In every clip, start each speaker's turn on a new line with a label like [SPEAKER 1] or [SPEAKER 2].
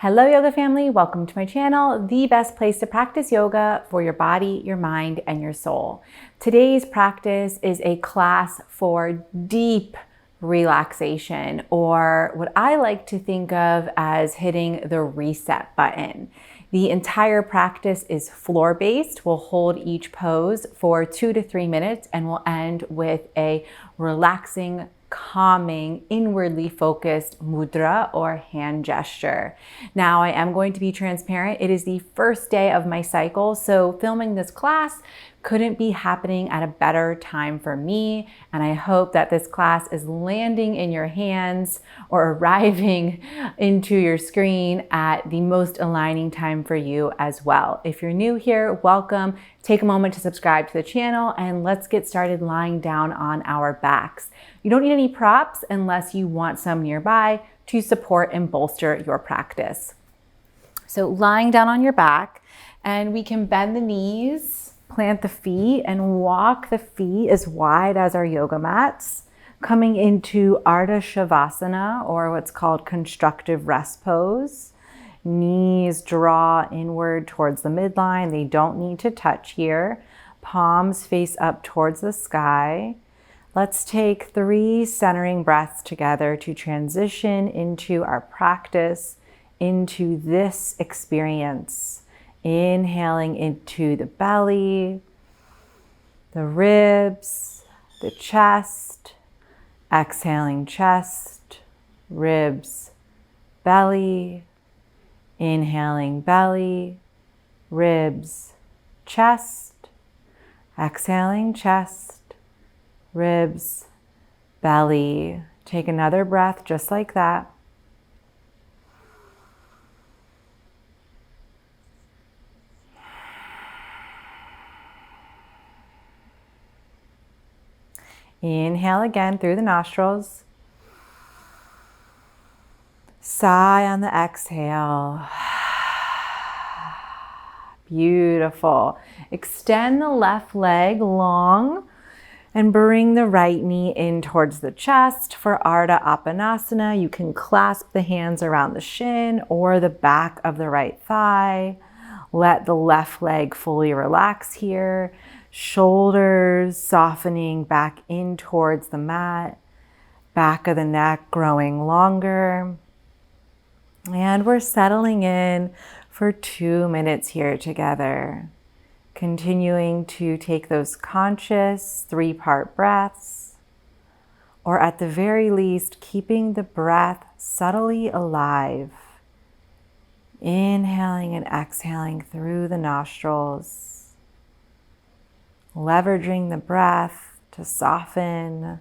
[SPEAKER 1] Hello yoga family, welcome to my channel, the best place to practice yoga for your body, your mind, and your soul. Today's practice is a class for deep relaxation, or what I like to think of as hitting the reset button. The entire practice is floor-based. We'll hold each pose for 2 to 3 minutes and we'll end with a relaxing, calming, inwardly focused mudra or hand gesture. Now, I am going to be transparent. It is the first day of my cycle, so filming this class couldn't be happening at a better time for me, and I hope that this class is landing in your hands or arriving into your screen at the most aligning time for you as well. If you're new here, welcome. Take a moment to subscribe to the channel and let's get started lying down on our backs. You don't need any props unless you want some nearby to support and bolster your practice. So lying down on your back, and we can bend the knees, plant the feet, and walk the feet as wide as our yoga mats, coming into Ardha Shavasana, or what's called constructive rest pose. Knees draw inward towards the midline. They don't need to touch here. Palms face up towards the sky. Let's take 3 centering breaths together to transition into our practice, into this experience. Inhaling into the belly, the ribs, the chest. Exhaling chest, ribs, belly. Inhaling belly, ribs, chest. Exhaling chest, ribs, belly. Take another breath just like that. Inhale again through the nostrils. Sigh on the exhale. Beautiful. Extend the left leg long and bring the right knee in towards the chest. For Ardha Apanasana, you can clasp the hands around the shin or the back of the right thigh. Let the left leg fully relax here. Shoulders softening back in towards the mat. Back of the neck growing longer. And we're settling in for 2 minutes here together. Continuing to take those conscious 3-part breaths, or at the very least, keeping the breath subtly alive. Inhaling and exhaling through the nostrils. Leveraging the breath to soften,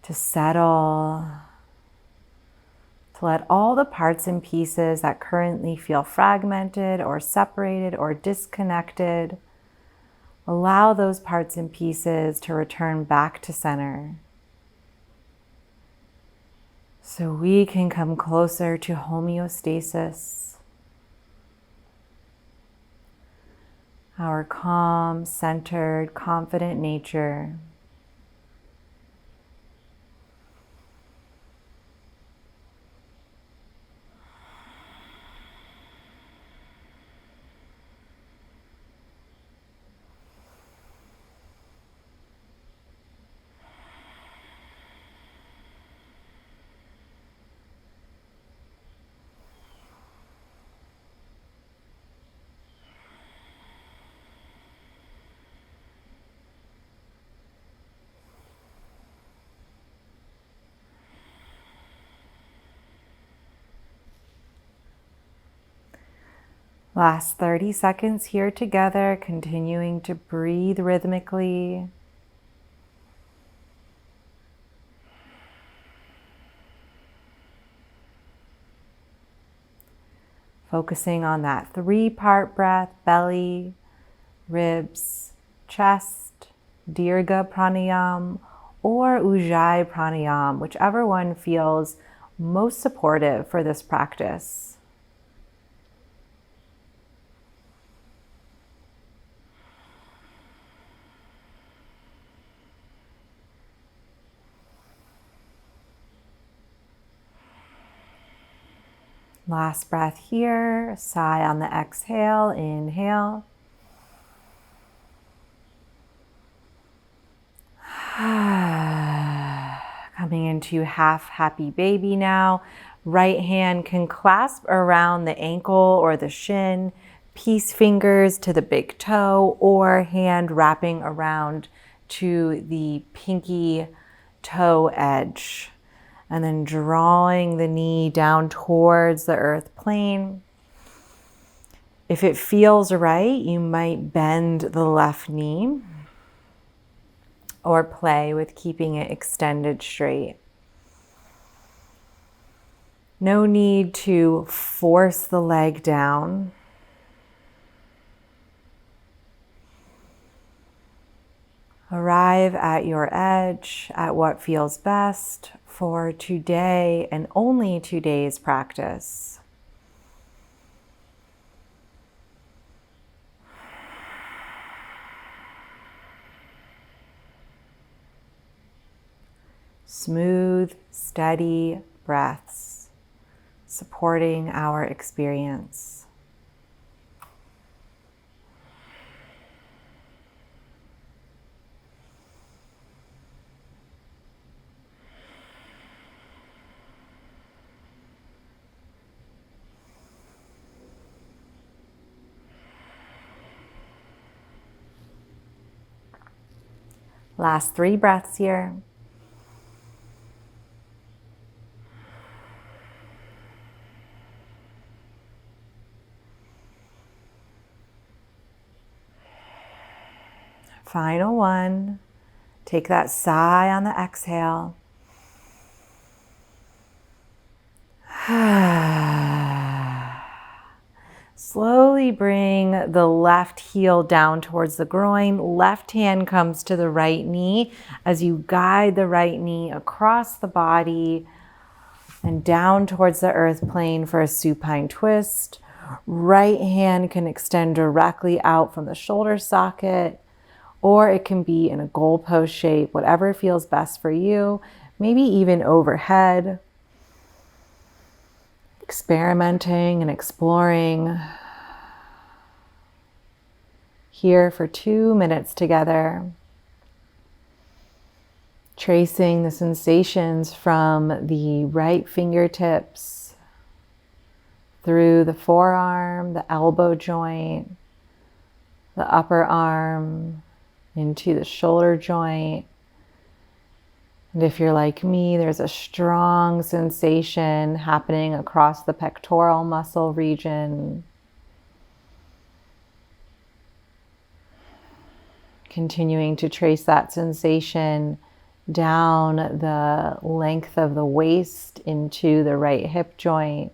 [SPEAKER 1] to settle, to let all the parts and pieces that currently feel fragmented or separated or disconnected, allow those parts and pieces to return back to center. So we can come closer to homeostasis. Our calm, centered, confident nature. Last 30 seconds here together, continuing to breathe rhythmically. Focusing on that 3-part breath, belly, ribs, chest, DEEEEEEP pranayam, or ujjayi pranayam, whichever one feels most supportive for this practice. Last breath here. Sigh on the exhale. Inhale. Coming into half happy baby now. Right hand can clasp around the ankle or the shin. Peace fingers to the big toe, or hand wrapping around to the pinky toe edge. And then drawing the knee down towards the earth plane. If it feels right, you might bend the left knee or play with keeping it extended straight. No need to force the leg down. Arrive at your edge, at what feels best for today and only today's practice. Smooth, steady breaths, supporting our experience. Last 3 breaths here. Final one. Take that sigh on the exhale. Slowly bring the left heel down towards the groin. Left hand comes to the right knee as you guide the right knee across the body and down towards the earth plane for a supine twist. Right hand can extend directly out from the shoulder socket, or it can be in a goalpost shape, whatever feels best for you, maybe even overhead. Experimenting and exploring here for 2 minutes together. Tracing the sensations from the right fingertips through the forearm, the elbow joint, the upper arm, into the shoulder joint. And if you're like me, there's a strong sensation happening across the pectoral muscle region. Continuing to trace that sensation down the length of the waist into the right hip joint,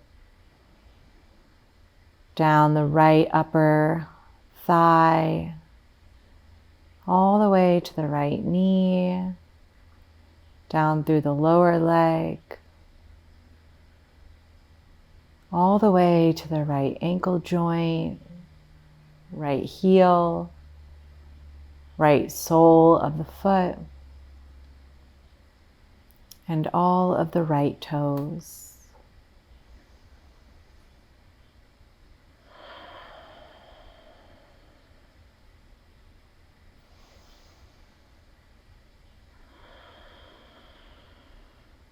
[SPEAKER 1] down the right upper thigh, all the way to the right knee, down through the lower leg, all the way to the right ankle joint, right heel, right sole of the foot, and all of the right toes.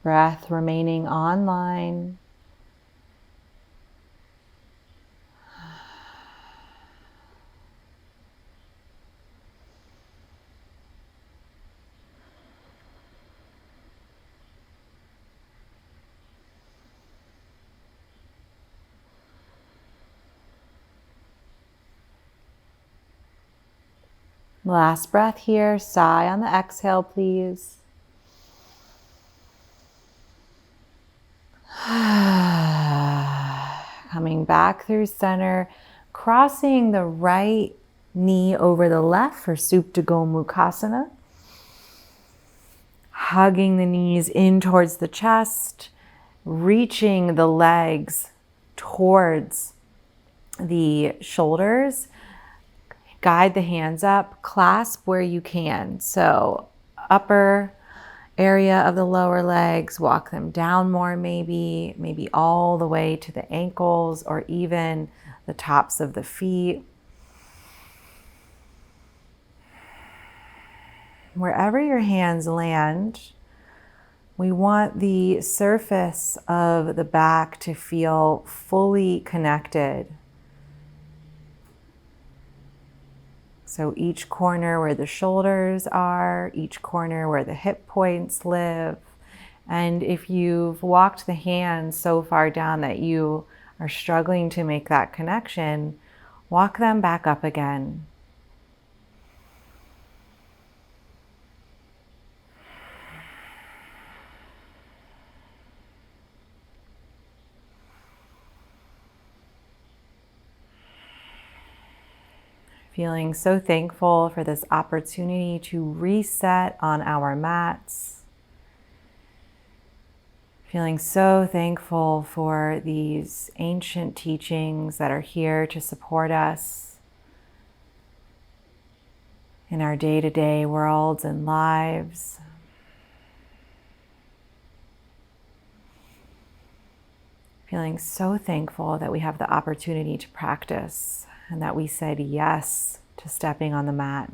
[SPEAKER 1] Breath remaining online. Last breath here. Sigh on the exhale, please. Coming back through center, crossing the right knee over the left for supta gomukhasana. Hugging the knees in towards the chest, reaching the legs towards the shoulders. Guide the hands up, clasp where you can. So upper area of the lower legs. Walk them down more, maybe all the way to the ankles or even the tops of the feet. Wherever your hands land, we want the surface of the back to feel fully connected. So each corner where the shoulders are, each corner where the hip points live. And if you've walked the hands so far down that you are struggling to make that connection, walk them back up again. Feeling so thankful for this opportunity to reset on our mats. Feeling so thankful for these ancient teachings that are here to support us in our day-to-day worlds and lives. Feeling so thankful that we have the opportunity to practice and that we said yes to stepping on the mat.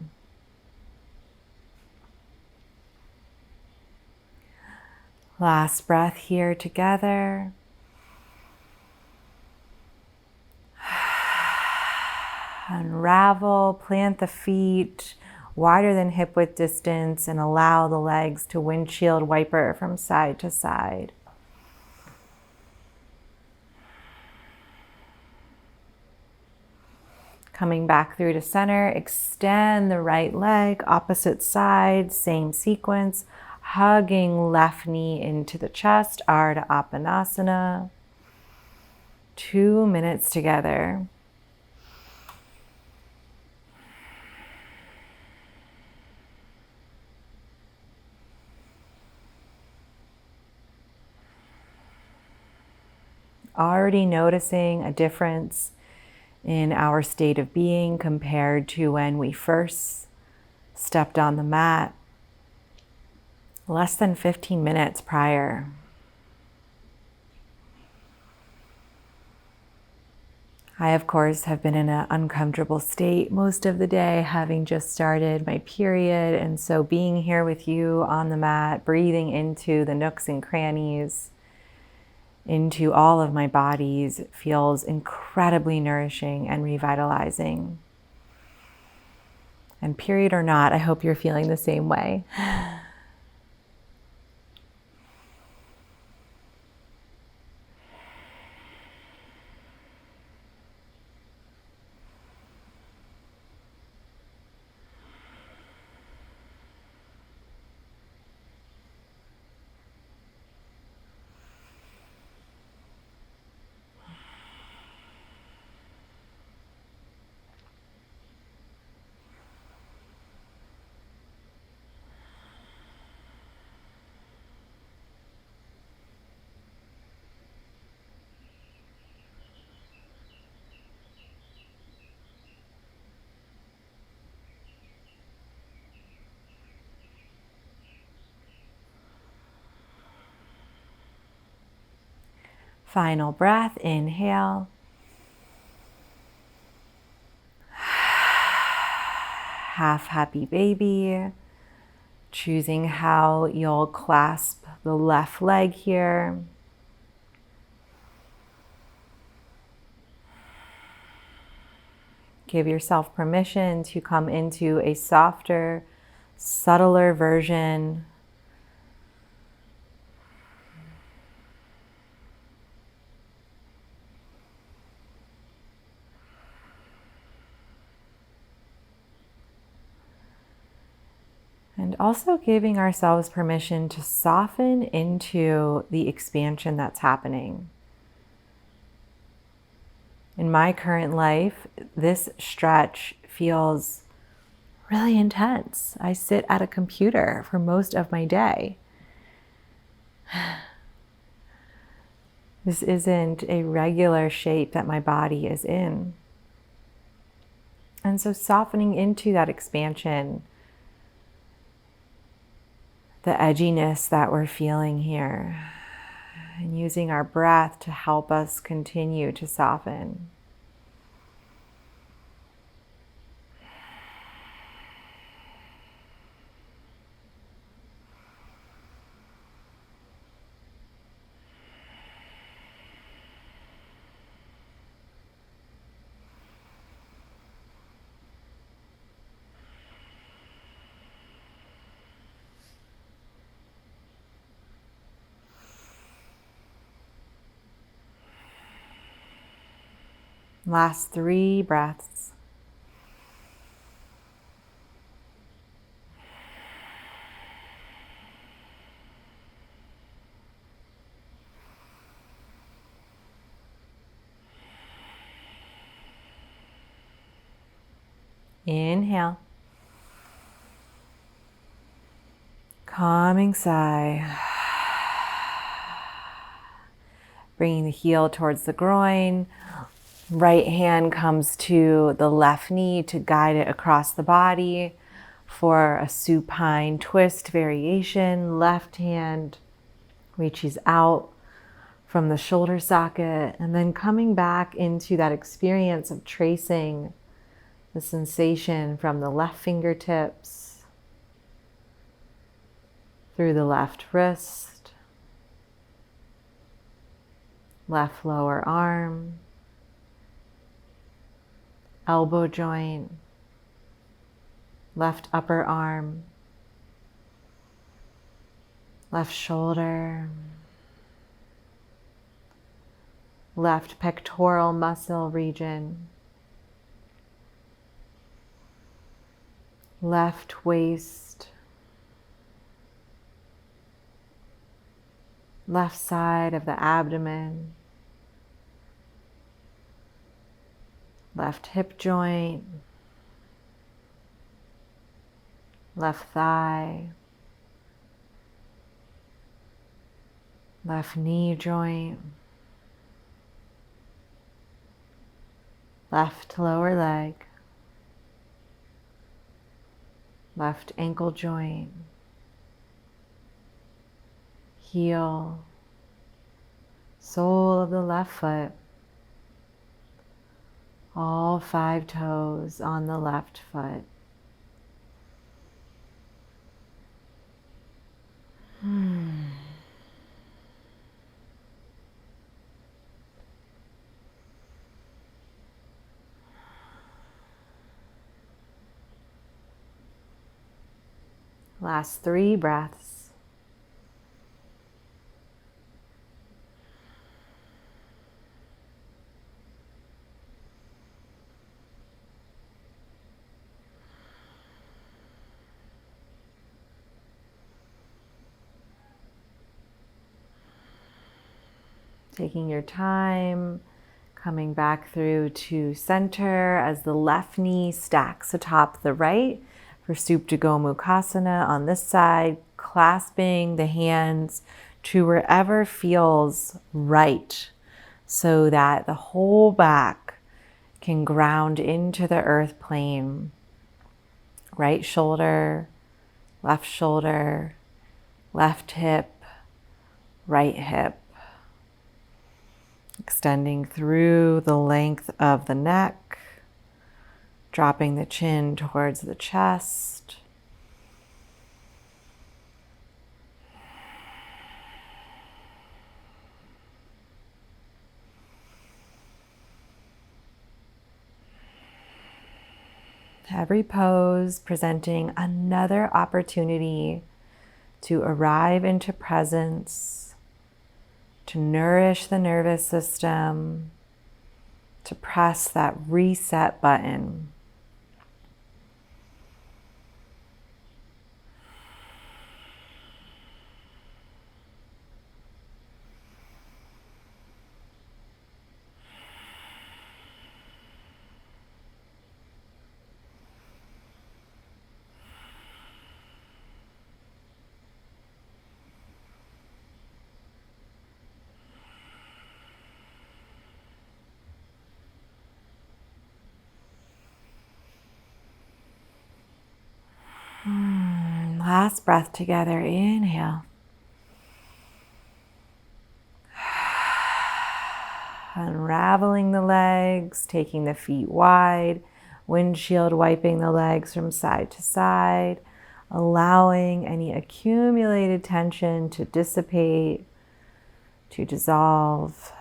[SPEAKER 1] Last breath here together. Unravel, plant the feet wider than hip width distance and allow the legs to windshield wiper from side to side. Coming back through to center, extend the right leg, opposite side, same sequence, hugging left knee into the chest, Ardha Apanasana. 2 minutes together. Already noticing a difference in our state of being compared to when we first stepped on the mat less than 15 minutes prior. I, of course, have been in an uncomfortable state most of the day, having just started my period, and so being here with you on the mat, breathing into the nooks and crannies, into all of my bodies, feels incredibly nourishing and revitalizing. And period or not, I hope you're feeling the same way. Final breath, inhale. Half happy baby. Choosing how you'll clasp the left leg here. Give yourself permission to come into a softer, subtler version. And also giving ourselves permission to soften into the expansion that's happening. In my current life, this stretch feels really intense. I sit at a computer for most of my day. This isn't a regular shape that my body is in. And so softening into that expansion, the edginess that we're feeling here, and using our breath to help us continue to soften. Last 3 breaths. Inhale. Calming sigh. Bringing the heel towards the groin. Right hand comes to the left knee to guide it across the body for a supine twist variation. Left hand reaches out from the shoulder socket, and then coming back into that experience of tracing the sensation from the left fingertips through the left wrist, left lower arm, elbow joint, left upper arm, left shoulder, left pectoral muscle region, left waist, left side of the abdomen, left hip joint, left thigh, left knee joint, left lower leg, left ankle joint, heel, sole of the left foot, all 5 toes on the left foot. Last 3 breaths. Taking your time, coming back through to center as the left knee stacks atop the right for supta gomukhasana on this side, clasping the hands to wherever feels right so that the whole back can ground into the earth plane. Right shoulder, left hip, right hip. Extending through the length of the neck, dropping the chin towards the chest. Every pose presenting another opportunity to arrive into presence, to nourish the nervous system, to press that reset button. Last breath together. Inhale. Unraveling the legs, taking the feet wide, windshield wiping the legs from side to side, allowing any accumulated tension to dissipate, to dissolve.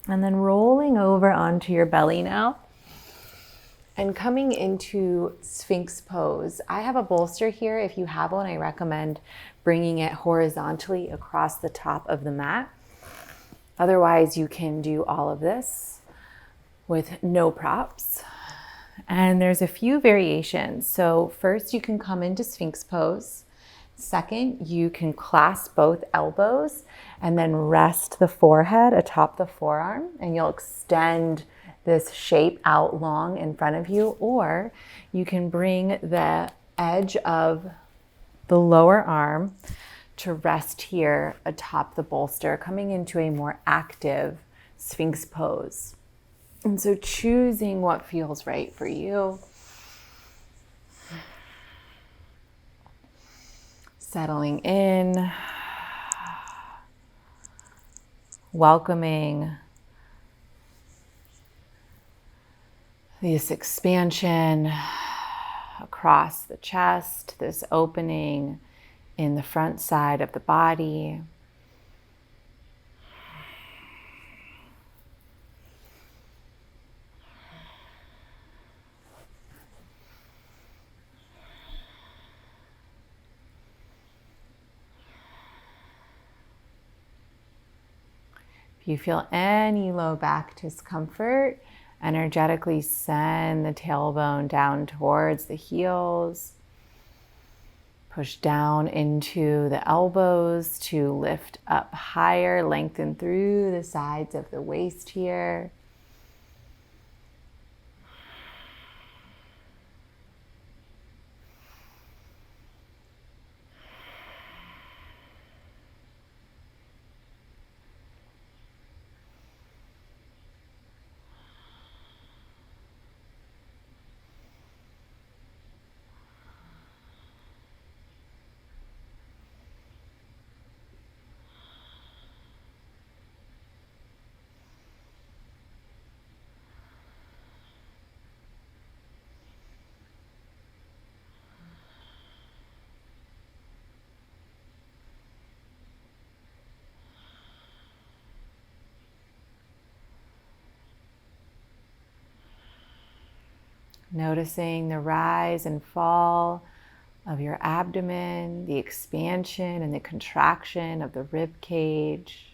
[SPEAKER 1] And then rolling over onto your belly now and coming into Sphinx pose. I have a bolster here. If you have one, I recommend bringing it horizontally across the top of the mat. Otherwise, you can do all of this with no props. And there's a few variations. So first, you can come into Sphinx pose. Second, you can clasp both elbows and then rest the forehead atop the forearm, and you'll extend this shape out long in front of you. Or you can bring the edge of the lower arm to rest here atop the bolster, coming into a more active Sphinx pose. And so choosing what feels right for you. Settling in, welcoming this expansion across the chest, this opening in the front side of the body. If you feel any low back discomfort, energetically send the tailbone down towards the heels. Push down into the elbows to lift up higher, lengthen through the sides of the waist here. Noticing the rise and fall of your abdomen, the expansion and the contraction of the rib cage,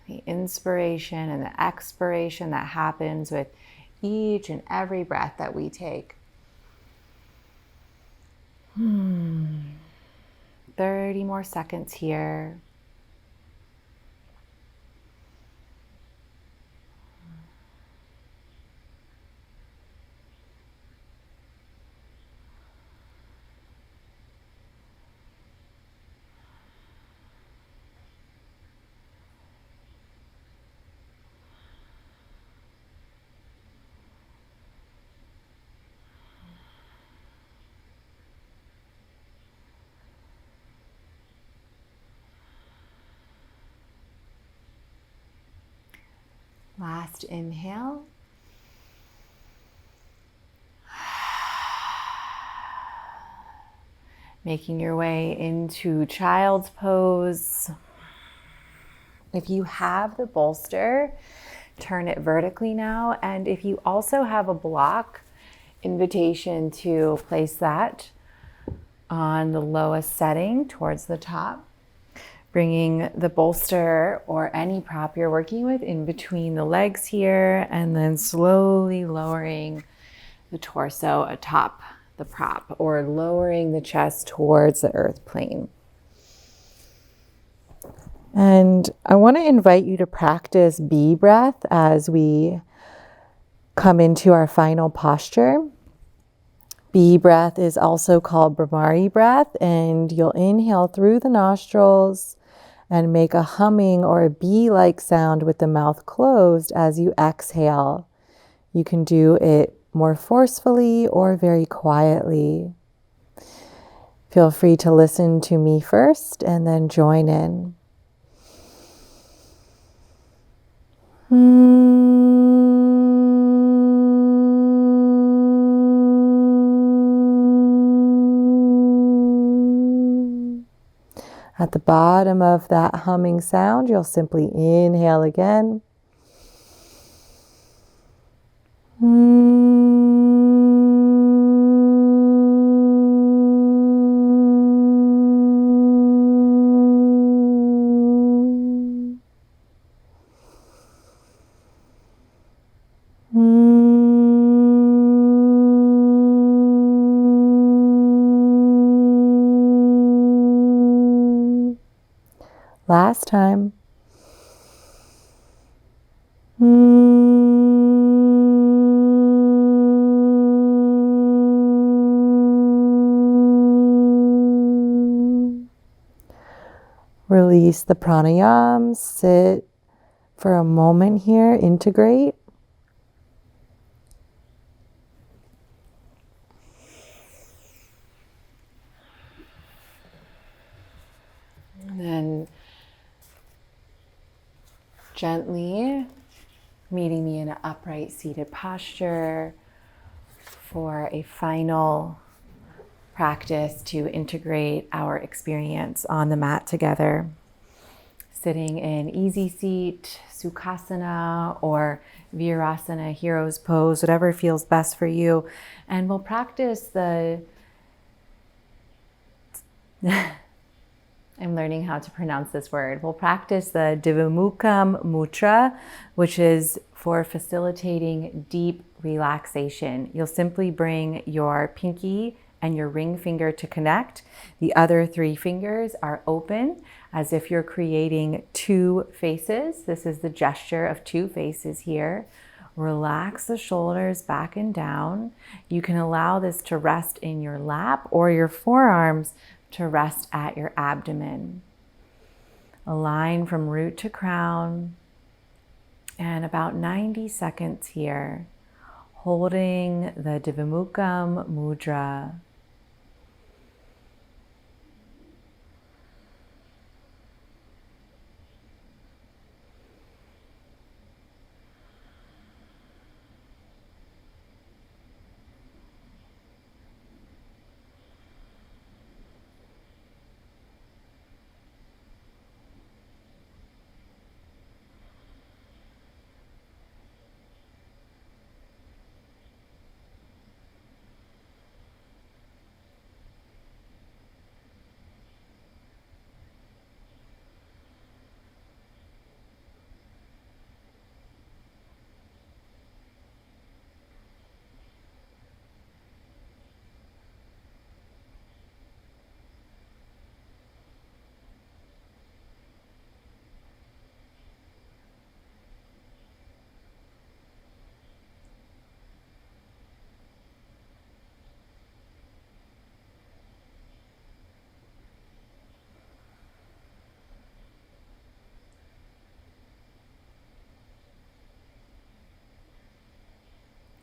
[SPEAKER 1] the inspiration and the expiration that happens with each and every breath that we take. 30 more seconds here. Last inhale. Making your way into child's pose. If you have the bolster, turn it vertically now. And if you also have a block, invitation to place that on the lowest setting towards the top. Bringing the bolster or any prop you're working with in between the legs here, and then slowly lowering the torso atop the prop, or lowering the chest towards the earth plane. And I want to invite you to practice bee breath as we come into our final posture. Bee breath is also called bhramari breath, and you'll inhale through the nostrils and make a humming or a bee-like sound with the mouth closed as you exhale. You can do it more forcefully or very quietly. Feel free to listen to me first and then join in. At the bottom of that humming sound, you'll simply inhale again. Last time. Release the pranayama. Sit for a moment here. Integrate. And then gently meeting me in an upright seated posture for a final practice to integrate our experience on the mat together. Sitting in easy seat, sukhasana, or virasana, hero's pose, whatever feels best for you. And we'll practice the I'm learning how to pronounce this word. We'll practice the 𝗪𝗹𝗶𝗪 mudra, which is for facilitating deep relaxation. You'll simply bring your pinky and your ring finger to connect. The other three fingers are open as if you're creating two faces. This is the gesture of two faces here. Relax the shoulders back and down. You can allow this to rest in your lap or your forearms to rest at your abdomen. Align from root to crown. And about 90 seconds here, holding the 𝗪𝗹𝗶𝗪 mudra.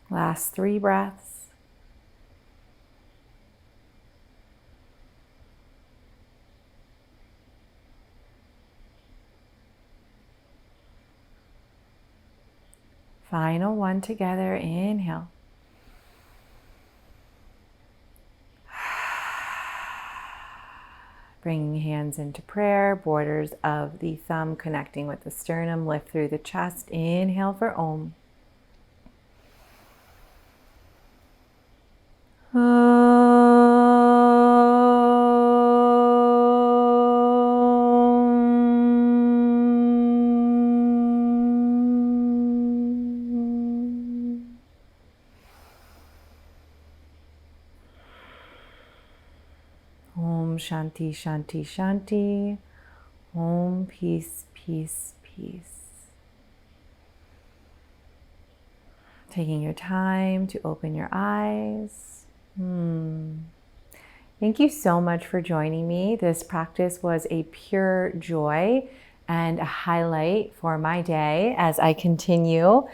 [SPEAKER 1] Last 3 breaths. Final one together. Inhale. Bringing hands into prayer, borders of the thumb connecting with the sternum, lift through the chest. Inhale for Om. Om Shanti Shanti Shanti. Om Peace Peace Peace. Taking your time to open your eyes. Thank you so much for joining me. This practice was a pure joy and a highlight for my day as I continue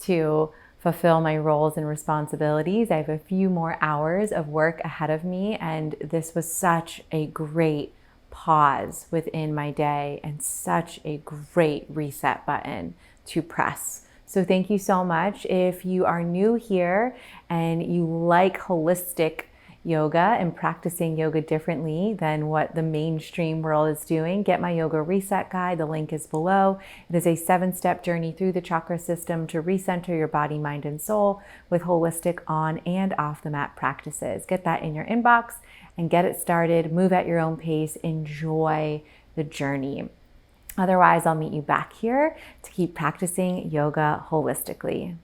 [SPEAKER 1] to fulfill my roles and responsibilities. I have a few more hours of work ahead of me, and this was such a great pause within my day and such a great reset button to press. So thank you so much. If you are new here and you like holistic yoga and practicing yoga differently than what the mainstream world is doing, get my yoga reset guide. The link is below. It is a 7-step journey through the chakra system to recenter your body, mind, and soul with holistic on and off the mat practices. Get that in your inbox and get it started. Move at your own pace. Enjoy the journey. Otherwise, I'll meet you back here to keep practicing yoga holistically.